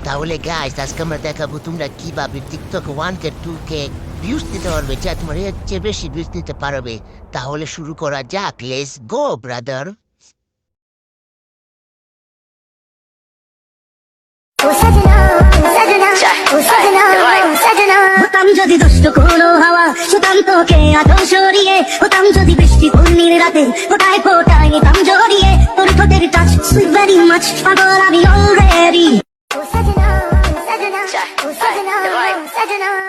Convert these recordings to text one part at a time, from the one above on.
তাহলে গাইস আজকে আমরা দেখাবো তোমরা কিভাবে টিকটক 1 কে 2 কে ভিউজ দিতে পারবে, যা তোমার এর চেয়ে বেশি ভিউজ দিতে পারবে। তাহলে শুরু করা যাক, লেটস গো ব্রাদার। হতাম যদি দুষ্ট কোনো হাওয়া, শুতাম তোকে আদর সরিয়ে। হতাম যদি বৃষ্টি ঘূর্ণির রাতে, ফোটায় ফোটায় নিতাম জড়িয়ে। তোর ঠোঁটের টাচ সুইট ভেরি মাচ, পাগল আমি অলরেডি।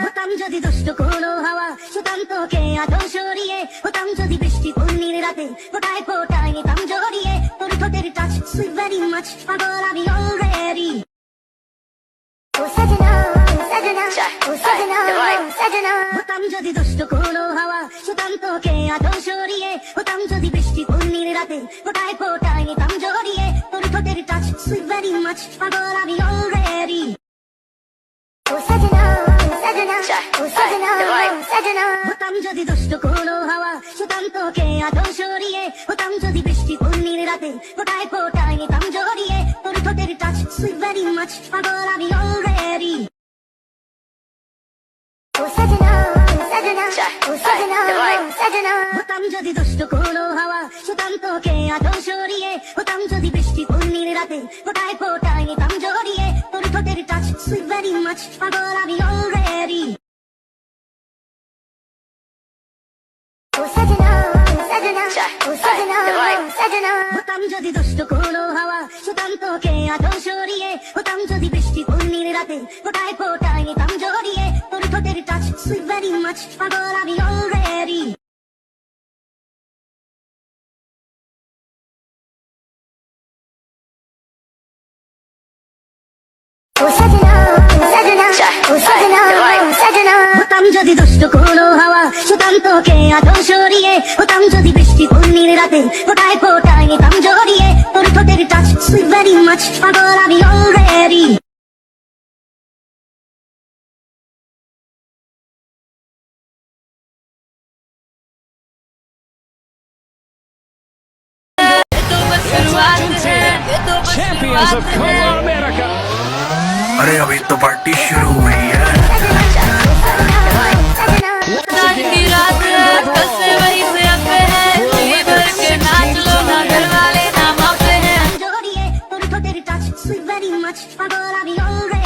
হতাম যদি দুষ্ট কোনো হাওয়া, শুতাম তোকে আদর সরিয়ে। হতাম যদি বৃষ্টি ঘূর্ণির রাতে, ফোটায় ফোটায় নিতাম জড়িয়ে। তোর ঠোঁটের টাচ সুইট ভেরি মাচ, পাগল আমি অলরেডি। হতাম যদি দুষ্ট কোনো হাওয়া, শুতাম তোকে আদর সরিয়ে। হতাম যদি বৃষ্টি ঘূর্ণির রাতে, ফোটায় ফোটায় নিতাম জড়িয়ে। তোর ঠোঁটের টাচ সুইট ভেরি মাচ, পাগল আমি অলরেডি। হতাম যদি দুষ্ট কোনো হাওয়া, শুতাম তোকে আদর সরিয়ে। হতাম যদি বৃষ্টি ঘূর্ণির রাতে, ফোটায় ফোটায় নিতাম জড়িয়ে। তোর ঠোঁটের টাচ সুইট ভেরি মাচ, পাগল আমি অলরেডি। হতাম যদি দুষ্ট কোনো হাওয়া, শুতাম তোকে আদর সরিয়ে। হতাম যদি বৃষ্টি ঘূর্ণির রাতে, ফোটায় ফোটায় নিতাম জড়িয়ে। তোর ঠোঁটের টাচ সুইট ভেরি মাচ, পাগল আমি অলরেডি। হতাম যদি দুষ্ট কোনো হাওয়া, শুতাম তোকে আদর সরিয়ে। হতাম যদি বৃষ্টি ঘূর্ণির রাতে, ফোটায় ফোটায় নিতাম জড়িয়ে। তোর ঠোঁটের টাচ সুইট ভেরি মাচ, পাগল আমি অলরেডি। হতাম যদি দুষ্ট কোনো হাওয়া, শুতাম তোকে আদর সরিয়ে। হতাম যদি বৃষ্টি ঘূর্ণির রাতে, ফোটায় ফোটায় নিতাম জড়িয়ে। তোর ঠোঁটের টাচ সুইট ভেরি মাচ, পাগল আমি already. Champions of Copa America. अरे अभी तो पार्टी शुरू हुई है। की रात कल से वही से अब है, दिल्ली भर के नाच लो ना, घर वाले ना मापते हैं। জড়িয়ে তোর ঠোঁটের টাচ সুইট ভেরি মাচ, পাগল আমি অলরেডি।